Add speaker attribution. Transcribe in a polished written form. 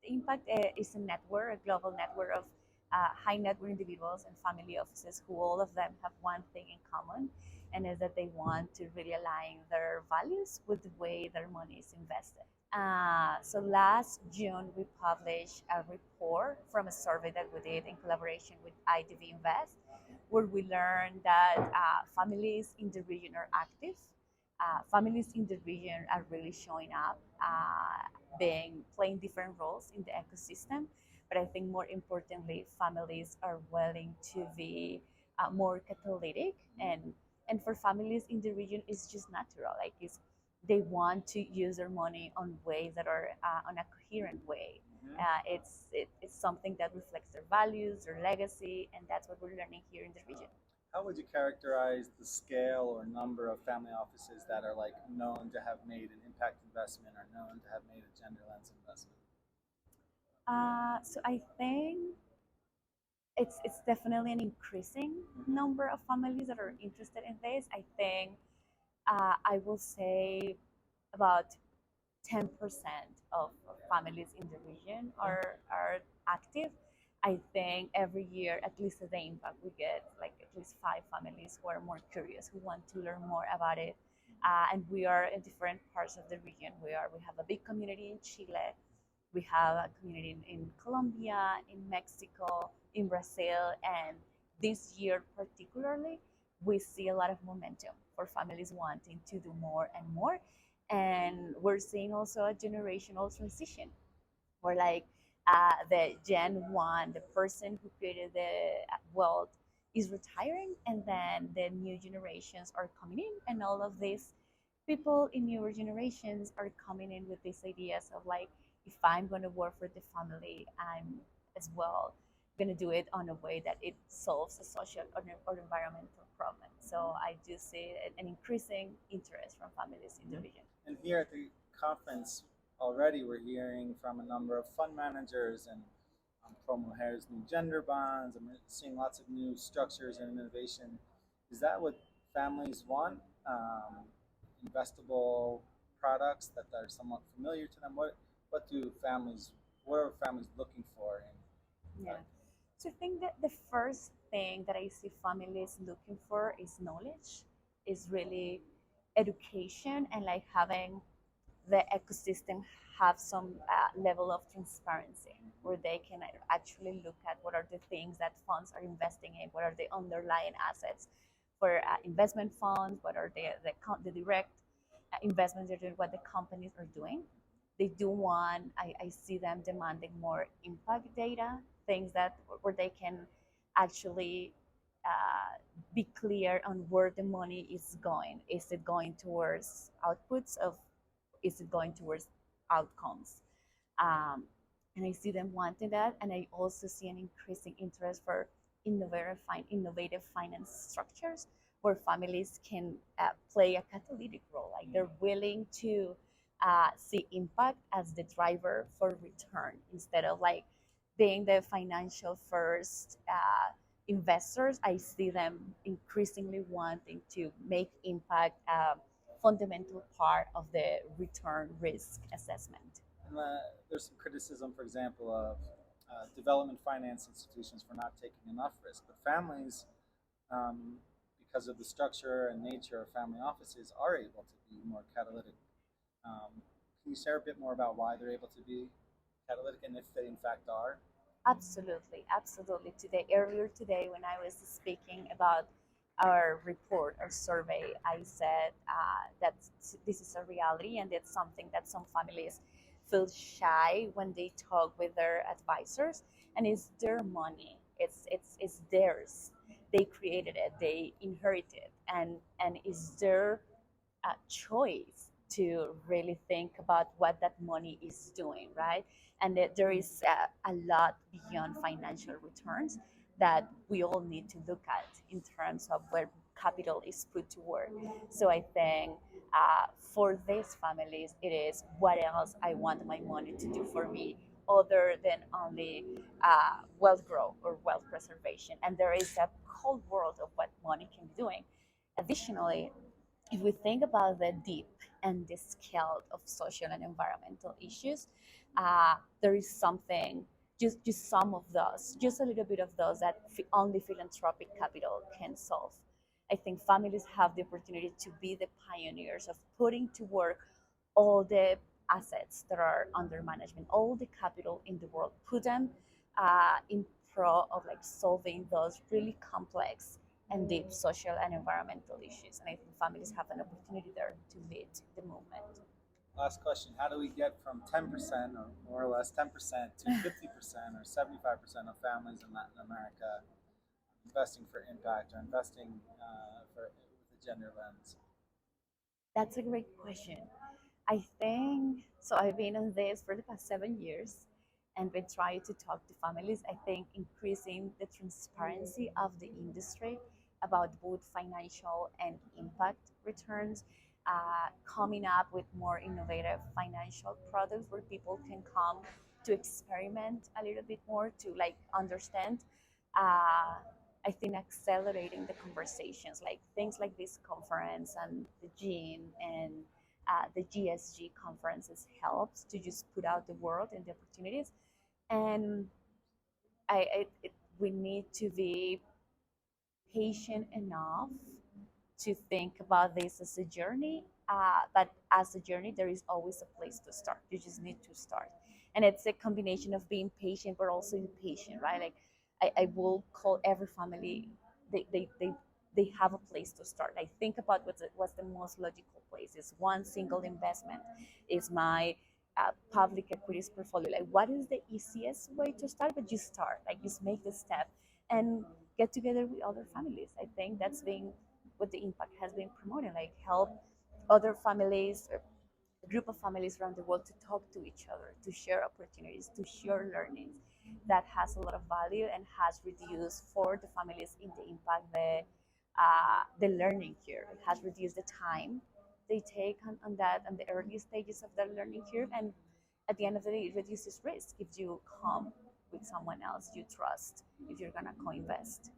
Speaker 1: ImPact is a network, a global network of high net worth individuals and family offices who all of them have one thing in common, and is that they want to really align their values with the way their money is invested. So last June, we published a report from a survey that we did in collaboration with IDV Invest, where we learned that families in the region are active. Families in the region are really showing up, playing different roles in the ecosystem. But I think more importantly, families are willing to be more catalytic, and for families in the region, it's just natural. Like they want to use their money on ways that are on a coherent way. It's something that reflects their values, their legacy, and that's what we're learning here in the region.
Speaker 2: How would you characterize the scale or number of family offices that are like known to have made an impact investment or known to have made a gender lens investment?
Speaker 1: So I think it's definitely an increasing number of families that are interested in this. I think I will say about 10% of families in the region are active. I think every year, at least at the impact, we get like at least 5 families who are more curious, who want to learn more about it. And we are in different parts of the region. We have a big community in Chile. We have a community in Colombia, in Mexico, in Brazil, and this year particularly, we see a lot of momentum for families wanting to do more and more. And we're seeing also a generational transition where like the Gen 1, the person who created the wealth is retiring, and then the new generations are coming in, and all of these people in newer generations are coming in with these ideas of like, if I'm going to work for the family, I'm as well going to do it on a way that it solves a social or environmental problem. So I do see an increasing interest from families in the region.
Speaker 2: And here at the conference, already we're hearing from a number of fund managers and Promujer's new gender bonds, and we're seeing lots of new structures and innovation. Is that what families want? Investable products that are somewhat familiar to them? What are families looking for?
Speaker 1: Yeah. So I think that the first thing that I see families looking for is knowledge, is really education, and like having the ecosystem have some level of transparency where they can actually look at what are the things that funds are investing in, what are the underlying assets for investment funds, what are the direct investments they're doing, what the companies are doing. They do want, I see them demanding more impact data, things that where they can actually be clear on where the money is going. Is it going towards outputs of, is it going towards outcomes? And I see them wanting that, and I also see an increasing interest for innovative finance structures where families can play a catalytic role. Like they're willing to see impact as the driver for return instead of like being the financial first investors. I see them increasingly wanting to make impact a fundamental part of the return risk assessment.
Speaker 2: And there's some criticism, for example, of development finance institutions for not taking enough risk. But families, because of the structure and nature of family offices, are able to be more catalytic. Can you share a bit more about why they're able to be catalytic, and if they in fact are?
Speaker 1: Absolutely, absolutely. Earlier today, when I was speaking about our report, our survey, I said that this is a reality, and it's something that some families feel shy when they talk with their advisors, and it's their money. It's theirs. They created it. They inherited it, and it's their choice to really think about what that money is doing, right? And that there is a lot beyond financial returns that we all need to look at in terms of where capital is put to work. So I think for these families, it is what else I want my money to do for me other than only wealth growth or wealth preservation. And there is a whole world of what money can be doing. Additionally, if we think about the deep and the scale of social and environmental issues, there is something, just some of those, just a little bit of those that only philanthropic capital can solve. I think families have the opportunity to be the pioneers of putting to work all the assets that are under management, all the capital in the world, put them in pro of like solving those really complex and deep social and environmental issues. And I think families have an opportunity there to lead the movement.
Speaker 2: Last question: how do we get from 10% or more or less 10% to 50% or 75% of families in Latin America investing for impact or investing for with a gender lens?
Speaker 1: That's a great question. I think so. I've been on this for the past 7 years and been trying to talk to families. I think increasing the transparency of the industry about both financial and impact returns, coming up with more innovative financial products where people can come to experiment a little bit more to like understand. I think accelerating the conversations, like things like this conference and the GENE and the GSG conferences helps to just put out the world and the opportunities. And we need to be patient enough to think about this as a journey. But as a journey, there is always a place to start. You just need to start. And it's a combination of being patient, but also impatient, right? Like I will call every family, they have a place to start. I think about what's the most logical place. Is one single investment. Is my public equities portfolio. Like, what is the easiest way to start? But you start, like, just make the step and get together with other families. I think that's being what the impact has been promoting, like help other families, a group of families around the world to talk to each other, to share opportunities, to share learnings. That has a lot of value and has reduced for the families in the impact the learning curve. It has reduced the time they take on that on the early stages of their learning curve, and at the end of the day, it reduces risk if you come with someone else you trust if you're gonna co-invest.